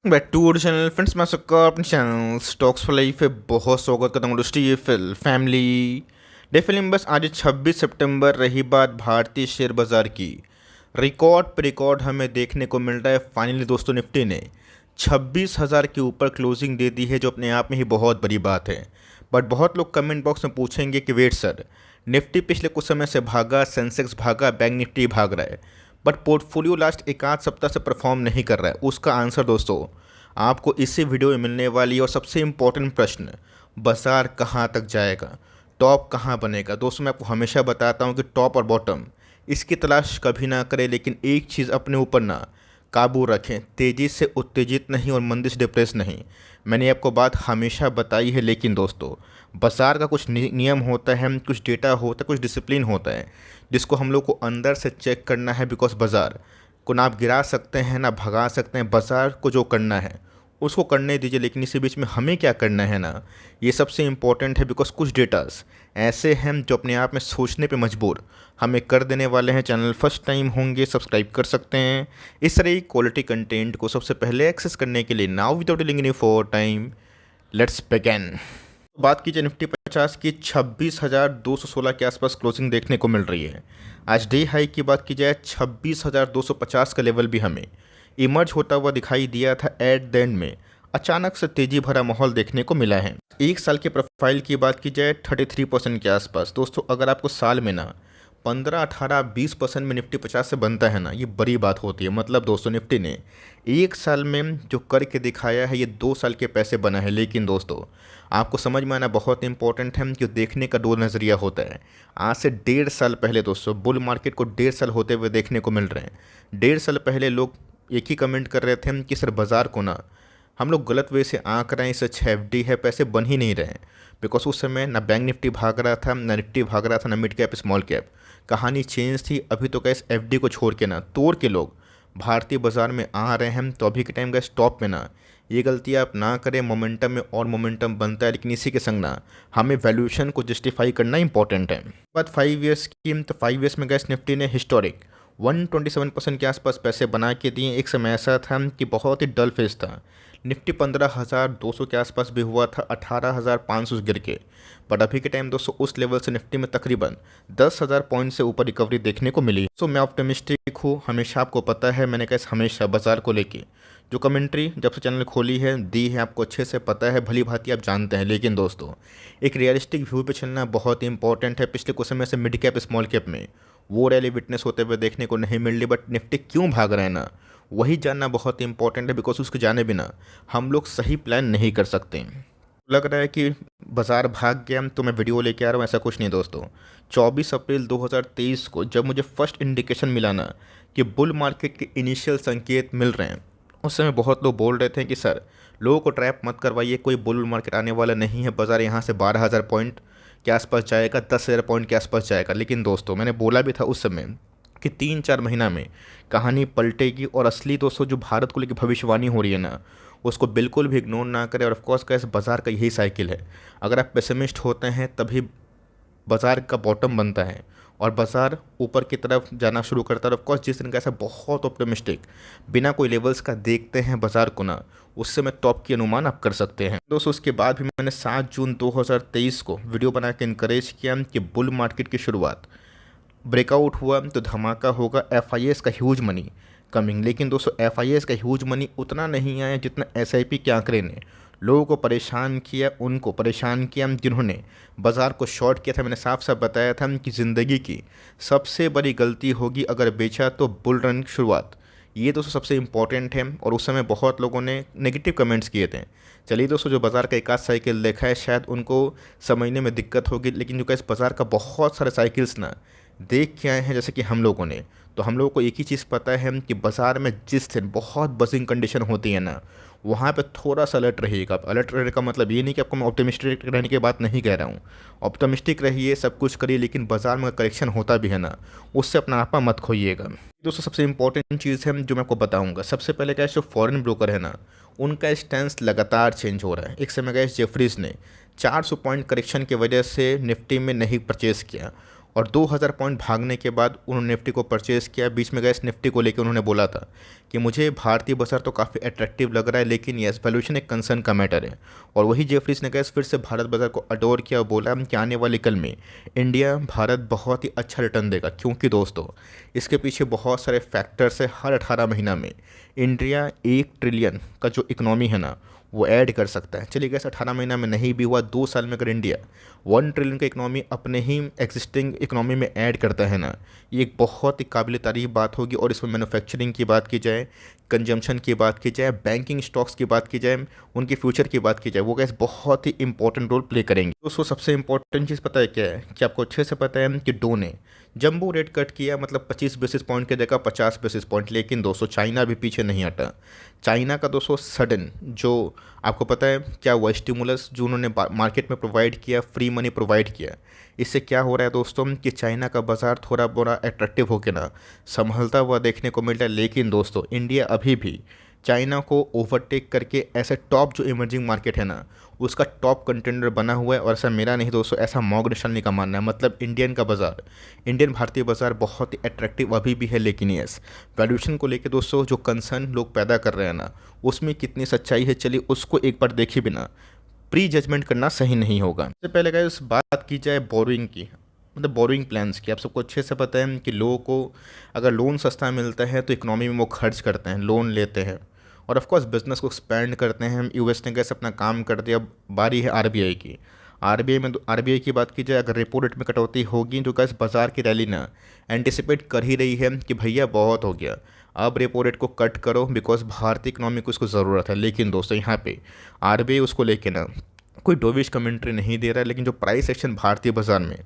Back to और channel friends, मैं सबका अपने चैनल स्टॉक्स फॉर लाइफ पे बहुत स्वागत करता हूँ। दोस्तों, ये फिल फैमिली डे फिल्म बस आज 26 सितंबर रही बात भारतीय शेयर बाजार की। रिकॉर्ड पे रिकॉर्ड हमें देखने को मिल रहा है। फाइनली दोस्तों, निफ्टी ने 26,000 के ऊपर क्लोजिंग दे दी है, जो अपने आप में ही बहुत बड़ी बात है। बट बहुत लोग कमेंट बॉक्स में पूछेंगे कि वेट सर, निफ्टी पिछले कुछ समय से भागा, सेंसेक्स भागा, बैंक निफ्टी भाग रहा है, बट पोर्टफोलियो लास्ट एक आध सप्ताह से परफॉर्म नहीं कर रहा है। उसका आंसर दोस्तों आपको इसी वीडियो में मिलने वाली है। और सबसे इम्पोर्टेंट प्रश्न, बाजार कहाँ तक जाएगा, टॉप कहाँ बनेगा। दोस्तों, मैं आपको हमेशा बताता हूँ कि टॉप और बॉटम इसकी तलाश कभी ना करें, लेकिन एक चीज़ अपने ऊपर ना काबू रखें, तेज़ी से उत्तेजित नहीं और मंदी से डिप्रेस नहीं। मैंने आपको बात हमेशा बताई है, लेकिन दोस्तों बाजार का कुछ नियम होता है, कुछ डेटा होता है, कुछ डिसिप्लिन होता है, जिसको हम लोग को अंदर से चेक करना है। बिकॉज बाजार को ना आप गिरा सकते हैं ना भगा सकते हैं। बाजार को जो करना है उसको करने दीजिए, लेकिन इसी बीच में हमें क्या करना है ना, ये सबसे इम्पोर्टेंट है। बिकॉज कुछ डेटास ऐसे हैं जो अपने आप में सोचने पे मजबूर हमें कर देने वाले हैं। चैनल फर्स्ट टाइम होंगे, सब्सक्राइब कर सकते हैं इस तरह की क्वालिटी कंटेंट को सबसे पहले एक्सेस करने के लिए। Now without delaying any for time, let's begin. बात की जाए निफ्टी 50 की, 26,216 के आसपास क्लोजिंग देखने को मिल रही है। आज डे हाई की बात की जाए, 26,250 का लेवल भी हमें इमर्ज होता हुआ दिखाई दिया था। एट द एंड में अचानक से तेजी भरा माहौल देखने को मिला है। एक साल के प्रोफाइल की बात की जाए, 33% के आसपास। दोस्तों, अगर आपको साल में ना 15, 18, 20% में निफ्टी 50 से बनता है ना, ये बड़ी बात होती है। मतलब दोस्तों, निफ्टी ने एक साल में जो करके दिखाया है, ये 2 साल के पैसे बना है। लेकिन दोस्तों, आपको समझ में आना बहुत इंपॉर्टेंट है कि देखने का दो नज़रिया होता है। आज से 1.5 साल पहले दोस्तों बुल मार्केट को 1.5 साल होते हुए देखने को मिल रहे हैं। 1.5 साल पहले लोग एक ही कमेंट कर रहे थे कि सर बाज़ार को ना हम लोग गलत वे से आंक रहे हैं, इससे अच्छा एफडी है, पैसे बन ही नहीं रहे हैं। बिकॉज उस समय ना बैंक निफ्टी भाग रहा था, ना निफ्टी भाग रहा था, ना मिड कैप स्मॉल कैप। कहानी चेंज थी। अभी तो गैस एफडी को छोड़ के ना तोड़ के लोग भारतीय बाजार में आ रहे हैं। तो अभी के टाइम गैस टॉप में ना ये गलती आप ना करें। मोमेंटम में और मोमेंटम बनता है, लेकिन इसी के संग ना हमें वैल्यूएशन को जस्टिफाई करना इंपॉर्टेंट है। बात 5 ईयर्स की, तो 5 ईयर्स में गैस निफ्टी ने हिस्टोरिक 127% के आसपास पैसे बना के दिए। एक समय ऐसा था कि बहुत ही डल फेज था। निफ्टी 15,200 के आसपास भी हुआ था, 18,500 गिर के। बट अभी के टाइम दोस्तों उस लेवल से निफ्टी में तकरीबन 10,000 पॉइंट से ऊपर रिकवरी देखने को मिली। सो मैं ऑप्टिमिस्टिक हूँ। हमेशा आपको पता है, मैंने कैसे हमेशा बाजार को लेके जो कमेंट्री जब से चैनल खोली है दी है, आपको अच्छे से पता है, भली भांति आप जानते हैं। लेकिन दोस्तों, एक रियलिस्टिक व्यू पे चलना बहुत इंपॉर्टेंट है। पिछले कुछ समय से मिड कैप स्मॉल कैप में वो रैली विटनेस होते हुए देखने को नहीं मिल रही। बट निफ्टी क्यों भाग रहे हैं ना, वही जानना बहुत इंपॉर्टेंट है। बिकॉज उसके जाने बिना हम लोग सही प्लान नहीं कर सकते। लग रहा है कि बाजार भाग गया तो मैं वीडियो लेके आ रहा हूँ, ऐसा कुछ नहीं दोस्तों। 24 अप्रैल 2023 को जब मुझे फर्स्ट इंडिकेशन मिला ना कि बुल मार्केट के इनिशियल संकेत मिल रहे हैं, उस समय बहुत लोग बोल रहे थे कि सर लोगों को ट्रैप मत करवाइए, कोई बुल मार्केट आने वाला नहीं है, बाजार यहाँ से 12,000 पॉइंट के आसपास जाएगा, 10,000 पॉइंट के आसपास जाएगा। लेकिन दोस्तों, मैंने बोला भी था उस समय कि 3-4 महीना में कहानी पलटेगी। और असली दोस्तों जो भारत को लेकर भविष्यवाणी हो रही है ना, उसको बिल्कुल भी इग्नोर ना करें। और ऑफकोर्स कैसे बाजार का यही साइकिल है, अगर आप पेसिमिस्ट होते हैं तभी बाजार का बॉटम बनता है और बाजार ऊपर की तरफ जाना शुरू करता है। और ऑफकोर्स जिस दिन का ऐसा बहुत ऑप्टिमिस्टिक बिना कोई लेवल्स का देखते हैं बाजार को ना, उससे मैं टॉप की अनुमान आप कर सकते हैं दोस्तों। उसके बाद भी मैंने 7 जून 2023 को वीडियो बना के इंकरेज किया कि बुल मार्केट की शुरुआत ब्रेकआउट हुआ तो धमाका होगा, एफआईएस का ह्यूज मनी कमिंग। लेकिन दोस्तों, एफआईएस का ह्यूज मनी उतना नहीं आया जितना एसआईपी के आंकड़े ने लोगों को परेशान किया, उनको परेशान किया जिन्होंने बाज़ार को शॉर्ट किया था। मैंने साफ साफ बताया था कि ज़िंदगी की सबसे बड़ी गलती होगी अगर बेचा तो बुल रन शुरुआत। ये दोस्तों सबसे इंपॉर्टेंट है। और उस समय बहुत लोगों ने नेगेटिव कमेंट्स किए थे। चलिए दोस्तों, जो बाज़ार का एक आध साइकिल देखा है शायद उनको समझने में दिक्कत होगी, लेकिन जो कैसे बाज़ार का बहुत सारे साइकिल्स ना देख के आए हैं जैसे कि हम लोगों ने, तो हम लोगों को एक ही चीज़ पता है कि बाज़ार में जिस दिन बहुत बजिंग कंडीशन होती है ना, वहाँ पे थोड़ा सा अलर्ट रहिएगा। अलर्ट रहने का मतलब ये नहीं कि आपको मैं ऑप्टिमिस्टिक रहने की बात नहीं कह रहा हूँ। ऑप्टिमिस्टिक रहिए, सब कुछ करिए, लेकिन बाज़ार में करेक्शन होता भी है ना, उससे अपना आपा मत खोइएगा। दोस्तों, सबसे इंपॉर्टेंट चीज़ है जो मैं आपको बताऊँगा। सबसे पहले क्या है, जो फॉरेन ब्रोकर है ना, उनका स्टैंस लगातार चेंज हो रहा है। एक समय गए जेफरीज ने 400 पॉइंट करेक्शन की वजह से निफ्टी में नहीं परचेज़ किया, और 2000 पॉइंट भागने के बाद उन्होंने निफ्टी को परचेज़ किया। बीच में गैस निफ्टी को लेकर उन्होंने बोला था कि मुझे भारतीय बाजार तो काफ़ी अट्रैक्टिव लग रहा है, लेकिन यस वैल्यूएशन एक कंसर्न का मैटर है। और वही जेफरीज ने गैस फिर से भारत बाजार को अडोर किया और बोला कि आने वाले कल में इंडिया भारत बहुत ही अच्छा रिटर्न देगा, क्योंकि दोस्तों इसके पीछे बहुत सारे फैक्टर्स है। हर 18 महीना में इंडिया 1 ट्रिलियन का जो इकोनॉमी है ना वो ऐड कर सकता है। चलिए गैस 18 महीना में नहीं भी हुआ, 2 साल में अगर इंडिया 1 ट्रिलियन का इकोनॉमी अपने ही एग्जिस्टिंग इकोनॉमी में ऐड करता है ना, ये एक बहुत ही काबिल तारीफ बात होगी। और इसमें मैन्युफैक्चरिंग की बात की जाए, कंजम्पशन की बात की जाए, बैंकिंग स्टॉक्स की बात की जाए, उनके फ्यूचर की बात की जाए, वो गैस बहुत ही इंपॉर्टेंट रोल प्ले करेंगे। दोस्तों सबसे इंपॉर्टेंट चीज़ पता है क्या है कि आपको अच्छे से पता है कि डो ने जंबो रेट कट किया, मतलब 25 बेसिस पॉइंट की जगह 50 बेसिस पॉइंट। लेकिन दोस्तों चाइना भी पीछे नहीं हटा। चाइना का दोस्तों सडन जो आपको पता है क्या हुआ, स्टिमुलस जो उन्होंने मार्केट में प्रोवाइड किया, फ्री मनी प्रोवाइड किया, इससे क्या हो रहा है दोस्तों कि चाइना का बाज़ार थोड़ा बड़ा अट्रैक्टिव होकर ना संभलता हुआ देखने को मिल रहा है। लेकिन दोस्तों इंडिया अभी भी चाइना को ओवरटेक करके ऐसे टॉप जो इमर्जिंग मार्केट है ना उसका टॉप कंटेंडर बना हुआ है। और ऐसा मेरा नहीं दोस्तों, ऐसा मॉर्गन स्टैनली का मानना है। मतलब इंडियन का बाज़ार, इंडियन भारतीय बाज़ार बहुत ही अट्रैक्टिव अभी भी है। लेकिन यस वैल्यूएशन को लेके दोस्तों जो कंसर्न लोग पैदा कर रहे हैं ना उसमें कितनी सच्चाई है, चलिए उसको एक बार देखिए बिना प्री जजमेंट करना सही नहीं होगा। सबसे पहले गाइस बात की जाए बोरोइंग की, मतलब बोरोइंग प्लान्स की। आप सबको अच्छे से पता है कि लोगों को अगर लोन सस्ता मिलता है तो इकोनॉमी में वो खर्च करते हैं, लोन लेते हैं और ऑफ कोर्स बिजनेस को एक्सपेंड करते हैं। यूएस ने कैसे अपना काम कर दिया, अब बारी है आरबीआई की। आरबीआई की बात की जाए, अगर रेपो रेट में कटौती होगी तो कैसे बाजार की रैली ना एंटिसिपेट कर ही रही है कि भैया बहुत हो गया, अब रेपो रेट को कट करो, बिकॉज भारतीय इकोनॉमी को उसको ज़रूरत है। लेकिन दोस्तों यहाँ पे आरबीआई उसको लेके ना कोई डोविश कमेंट्री नहीं दे रहा है। लेकिन जो प्राइस एक्शन भारतीय बाजार में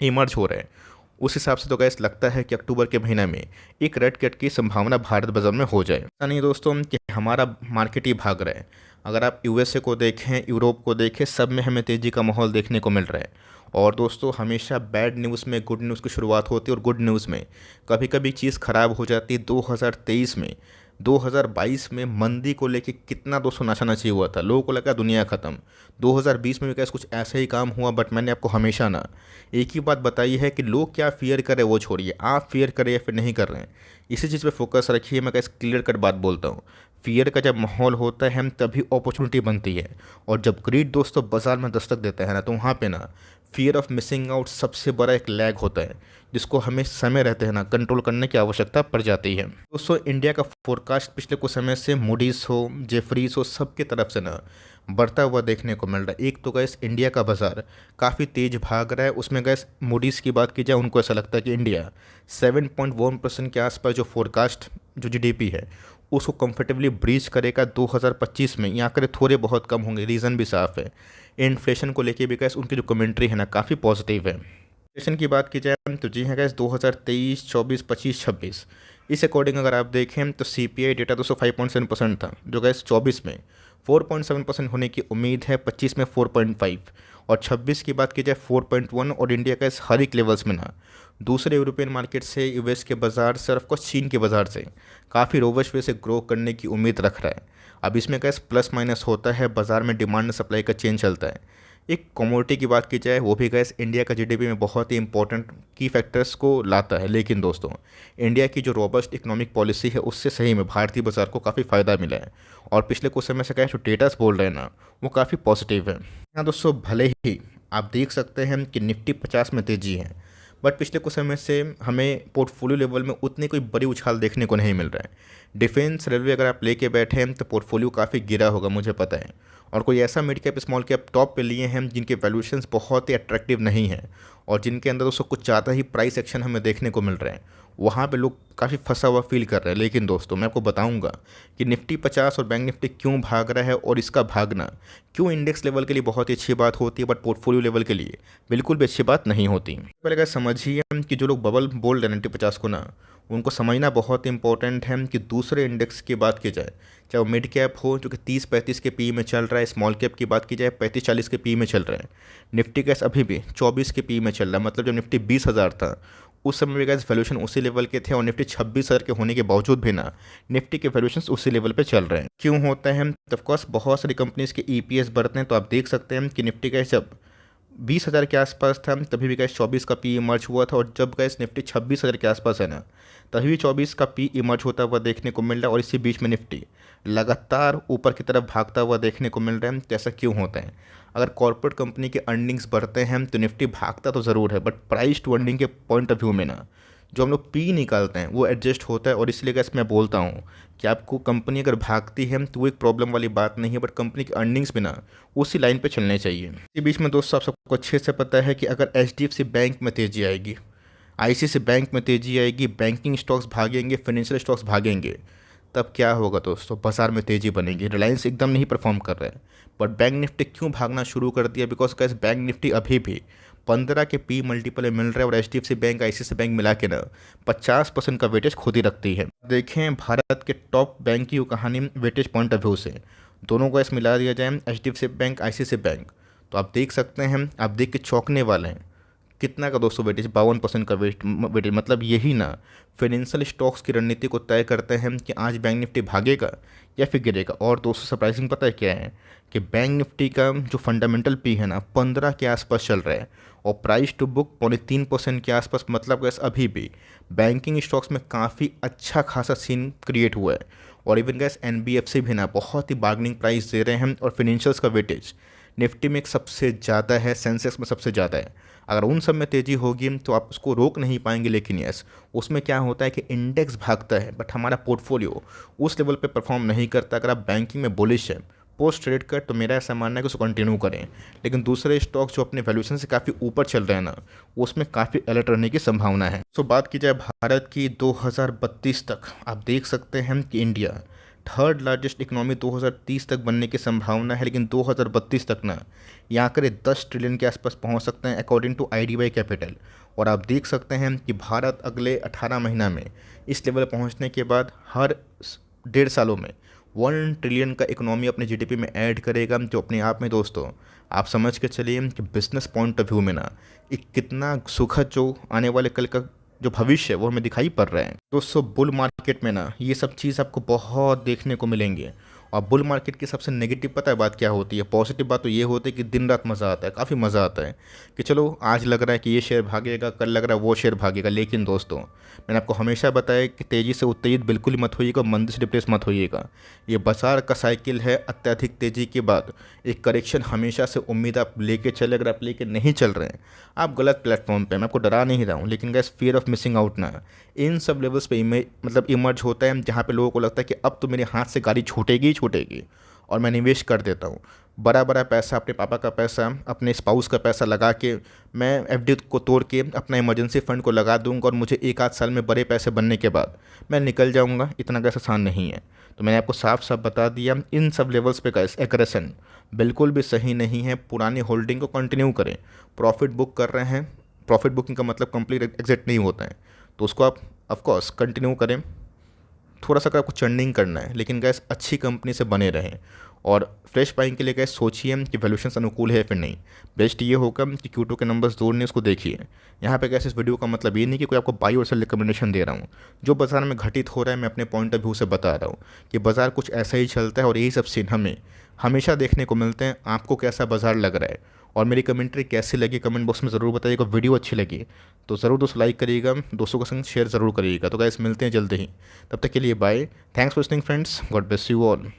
इमर्ज हो रहा है उस हिसाब से तो गैस लगता है कि अक्टूबर के महीने में एक रेट कट की संभावना भारत बाजार में हो जाए। ऐसा नहीं दोस्तों कि हमारा मार्केट ही भाग रहा है। अगर आप यूएसए को देखें, यूरोप को देखें, सब में हमें तेज़ी का माहौल देखने को मिल रहा है। और दोस्तों हमेशा बैड न्यूज़ में गुड न्यूज़ की शुरुआत होती है और गुड न्यूज़ में कभी कभी चीज़ ख़राब हो जाती है। 2023 में 2022 में मंदी को लेके कितना दोस्तों नाचानाची हुआ था, लोगों को लगा दुनिया ख़त्म। 2020 में भी कैसे कुछ ऐसा ही काम हुआ। बट मैंने आपको हमेशा ना एक ही बात बताई है कि लोग क्या फियर करें वो छोड़िए, आप फियर करें या फिर नहीं कर रहे हैं इसी चीज़ पे फोकस रखिए। मैं कैसे क्लियर कट बात बोलता हूँ, फियर का जब माहौल होता है हम तभी अपॉर्चुनिटी बनती है। और जब ग्रीड दोस्तों बाजार में दस्तक देता है ना तो वहाँ पे ना फियर ऑफ मिसिंग आउट सबसे बड़ा एक लैग होता है, जिसको हमें समय रहते हैं ना कंट्रोल करने की आवश्यकता पड़ जाती है। दोस्तों इंडिया का फोरकास्ट पिछले कुछ समय से मूडीज़ हो, जेफरीज हो, सबके तरफ से ना बढ़ता हुआ देखने को मिल रहा है। एक तो गैस इंडिया का बाज़ार काफ़ी तेज़ भाग रहा है, उसमें गैस मूडीज़ की बात की जाए उनको ऐसा लगता है कि इंडिया 7.1% के आसपास जो फोरकास्ट जो जीडीपी है उसको कंफर्टेबली ब्रीच करेगा 2025 में। यहाँ करे थोड़े बहुत कम होंगे, रीज़न भी साफ है, इन्फ्लेशन को लेके भी गैस उनकी जो कमेंट्री है ना काफ़ी पॉजिटिव है। इन्फ्लेशन की बात की जाए तो जी हाँ गैस 2023, 24, 25, 26 इस अकॉर्डिंग अगर आप देखें तो सीपीआई डेटा 205.7% था, जो गैस 24 में 4.7% होने की उम्मीद है, 25 में 4.5 और 26 की बात की जाए 4.1। और इंडिया का इस हर एक लेवल्स में ना दूसरे यूरोपियन मार्केट से, यूएस के बाज़ार से और ऑफकोर्स चीन के बाज़ार से काफ़ी रोबस्ट वे से ग्रो करने की उम्मीद रख रहा है। अब इसमें कैसे प्लस माइनस होता है, बाज़ार में डिमांड सप्लाई का चेंज चलता है। एक कमोडिटी की बात की जाए वो भी गैस इंडिया का जीडीपी में बहुत ही इंपॉर्टेंट की फैक्टर्स को लाता है। लेकिन दोस्तों इंडिया की जो रोबस्ट इकोनॉमिक पॉलिसी है उससे सही में भारतीय बाजार को काफ़ी फ़ायदा मिला है। और पिछले कुछ समय से क्या जो डेटास बोल रहे हैं ना वो काफ़ी पॉजिटिव है। यहाँ दोस्तों भले ही आप देख सकते हैं कि निफ्टी 50 में तेज़ी है, बट पिछले कुछ समय से हमें पोर्टफोलियो लेवल में उतनी कोई बड़ी उछाल देखने को नहीं मिल रहा है। डिफेंस रेलवे अगर आप लेके बैठे हैं तो पोर्टफोलियो काफ़ी गिरा होगा मुझे पता है। और कोई ऐसा mid cap small cap top पे लिए हैं जिनके वैल्यूएशंस बहुत ही अट्रैक्टिव नहीं है और जिनके अंदर दोस्तों कुछ ज़्यादा ही प्राइस एक्शन हमें देखने को मिल रहा है, वहाँ पे लोग काफ़ी फंसा हुआ फील कर रहे हैं। लेकिन दोस्तों मैं आपको बताऊंगा कि निफ्टी 50 और बैंक निफ्टी क्यों भाग रहा है और इसका भागना क्यों इंडेक्स लेवल के लिए बहुत ही अच्छी बात होती है बट पोर्टफोलियो लेवल के लिए बिल्कुल भी अच्छी बात नहीं होती। पहले अगर समझिए कि जो लोग बबल बोल रहे हैं निफ्टी 50 को ना उनको समझना बहुत इंपॉर्टेंट है कि दूसरे इंडेक्स की बात की जाए, चाहे वो मिड कैप हो जो कि 30-35 के पी में चल रहा है, स्मॉल कैप की बात की जाए 35-40 के पी में चल रहा है, निफ्टी कैस अभी भी 24 के पी में चल रहा है। मतलब जब निफ्टी 20,000 था उस समय भी गैस वैल्यूएशन उसी लेवल के थे और निफ्टी 26,000 के होने के बावजूद भी ना निफ्टी के वैल्यूएशन उसी लेवल पे चल रहे हैं। क्यों होता है? ऑफकोर्स बहुत सारी कंपनीज के ईपीएस बढ़ते हैं, तो आप देख सकते हैं कि निफ्टी का जब 20,000 के आसपास था तभी भी गैस 24 का पी इमर्ज हुआ था, और जब गैस निफ्टी 26,000 के आसपास है ना, तभी भी 24 का पी इमर्ज होता हुआ देखने को मिल रहा है। और इसी बीच में निफ्टी लगातार ऊपर की तरफ भागता हुआ देखने को मिल रहा है। तो ऐसा क्यों होता है? अगर कॉर्पोरेट कंपनी के अर्निंग्स बढ़ते हैं तो निफ्टी भागता तो ज़रूर है, बट प्राइस टू अर्निंग के पॉइंट ऑफ व्यू में ना, जो हम लोग पी निकालते हैं वो एडजस्ट होता है। और इसलिए गैस मैं बोलता हूँ कि आपको कंपनी अगर भागती है तो वो एक प्रॉब्लम वाली बात नहीं है, बट कंपनी की अर्निंग्स भी ना उसी लाइन पे चलने चाहिए। इसी बीच में दोस्तों, आप सबको अच्छे से पता है कि अगर एचडीएफसी बैंक में तेज़ी आएगी, आईसीआईसीआई बैंक में तेज़ी आएगी, बैंकिंग स्टॉक्स भागेंगे, फाइनेंशियल स्टॉक्स भागेंगे, तब क्या होगा दोस्तों? बाजार में तेज़ी बनेगी। रिलायंस एकदम नहीं परफॉर्म कर रहा है, बट बैंक निफ्टी क्यों भागना शुरू कर दिया? बिकॉज कैसे बैंक निफ्टी अभी भी 15 के पी मल्टीपल में मिल रहा है, और H D F C bank, ICICI bank मिला के ना 50% का वेटेज खुद ही रखती है। देखें भारत के टॉप बैंक की कहानी वेटेज पॉइंट ऑफ व्यू से, दोनों को ऐसे मिला दिया जाए, H D F C bank, ICICI bank, तो आप देख सकते हैं, आप देख के चौंकने वाले हैं। कितना का दोस्तों वेटेज? 52% का वेटेज। मतलब यही ना फाइनेंशियल स्टॉक्स की रणनीति को तय करते हैं कि आज बैंक निफ्टी भागेगा या फिर गिरेगा। और दोस्तों सरप्राइजिंग पता है क्या है? कि बैंक निफ्टी का जो फंडामेंटल पी है ना 15 के आसपास चल रहा है, और प्राइस टू बुक 3.5% के आसपास। मतलब गैस अभी भी बैंकिंग स्टॉक्स में काफ़ी अच्छा खासा सीन क्रिएट हुआ है। और इवन गैस एनबीएफसी भी ना बहुत ही बार्गेनिंग प्राइस दे रहे हैं, और फिनेंशियल्स का वेटेज निफ्टी में सबसे ज़्यादा है, सेंसेक्स में सबसे ज़्यादा है। अगर उन सब में तेज़ी होगी तो आप उसको रोक नहीं पाएंगे, लेकिन यस, उसमें क्या होता है कि इंडेक्स भागता है, बट हमारा पोर्टफोलियो उस लेवल पे परफॉर्म नहीं करता। अगर आप बैंकिंग में बुलिश है पोस्ट ट्रेड कर, तो मेरा ऐसा मानना है कि उसको कंटिन्यू करें। लेकिन दूसरे स्टॉक्स जो अपने वैल्यूएशन से काफ़ी ऊपर चल रहे हैं ना, उसमें काफ़ी अलर्ट रहने की संभावना है। तो बात की जाए भारत की 2032 तक, आप देख सकते हैं कि इंडिया थर्ड लार्जेस्ट इकोनॉमी 2030 तक बनने की संभावना है। लेकिन 2032 तक ना यहाँ करे 10 ट्रिलियन के आसपास पहुँच सकते हैं अकॉर्डिंग टू आईडीबीआई कैपिटल। और आप देख सकते हैं कि भारत अगले 18 महीना में इस लेवल पहुँचने के बाद हर 1.5 सालों में 1 ट्रिलियन का इकोनॉमी अपने जीडीपी में ऐड करेगा, जो अपने आप में दोस्तों आप समझ के चलिए कि बिजनेस पॉइंट ऑफ व्यू में ना एक कितना सुखद जो आने वाले कल का जो भविष्य है वो हमें दिखाई पड़ रहा है। दोस्तों बुल मार्केट में ना ये सब चीज़ आपको बहुत देखने को मिलेंगे। और बुल मार्केट की सबसे नेगेटिव पता है बात क्या होती है? पॉजिटिव बात तो ये होती है कि दिन रात मज़ा आता है, काफ़ी मज़ा आता है कि चलो आज लग रहा है कि ये शेयर भागेगा, कल लग रहा है वो शेयर भागेगा। लेकिन दोस्तों मैंने आपको हमेशा बताया कि तेज़ी से उत्तेजित बिल्कुल मत होइएगा, मंदी से डिप्रेस मत होइएगा। ये बाजार का साइकिल है, अत्यधिक तेज़ी के बाद एक करेक्शन हमेशा से उम्मीद आप लेके चले। अगर आप लेके नहीं चल रहे हैं, आप गलत प्लेटफॉर्म पे। मैं आपको डरा नहीं रहा हूँ, लेकिन gas fear of missing out ना इन सब लेवल्स पे इमर्ज होता है, जहाँ पे लोगों को लगता है कि अब तो मेरे हाथ से गाड़ी छूटेगी ही छूटेगी, और मैं निवेश कर देता हूँ बड़ा बड़ा पैसा, अपने पापा का पैसा, अपने स्पाउस का पैसा लगा के मैं एफडी को तोड़ के अपना इमरजेंसी फंड को लगा दूंगा, और मुझे 1 आध साल में बड़े पैसे बनने के बाद मैं निकल जाऊंगा। इतना गैस आसान नहीं है। तो मैंने आपको साफ साफ बता दिया, इन सब लेवल्स पे गैस एग्रेशन बिल्कुल भी सही नहीं है। पुरानी होल्डिंग को कंटिन्यू करें। प्रॉफिट बुक कर रहे हैं, प्रॉफिट बुकिंग का मतलब कंप्लीट एग्जिट नहीं होता है, तो उसको आप ऑफकोर्स कंटिन्यू करें। थोड़ा सा अगर आपको चर्निंग करना है, लेकिन गैस अच्छी कंपनी से बने रहें। और फ्रेश बाइंग के लिए गैस सोचिए कि वैल्यूएशंस अनुकूल है फिर नहीं। बेस्ट ये होगा कि Q2 के नंबर्स जोड़ने उसको देखिए। यहाँ पे गैस इस वीडियो का मतलब ये नहीं कि कोई आपको बाई और सेल रिकमेंडेशन दे रहा हूँ। जो बाजार में घटित हो रहा है मैं अपने पॉइंट ऑफ व्यू से बता रहा हूँ कि बाजार कुछ ऐसा ही चलता है, और यही सब सीन हमें हमेशा देखने को मिलते हैं। आपको कैसा बाजार लग रहा है और मेरी कमेंट्री कैसी लगी कमेंट बॉक्स में ज़रूर बताइएगा। वीडियो अच्छी लगी तो ज़रूर दोस्तों लाइक करिएगा, दोस्तों के संग शेयर ज़रूर करिएगा। तो गाइस मिलते हैं जल्द ही, तब तक के लिए bye. Thanks for listening friends, God bless you all.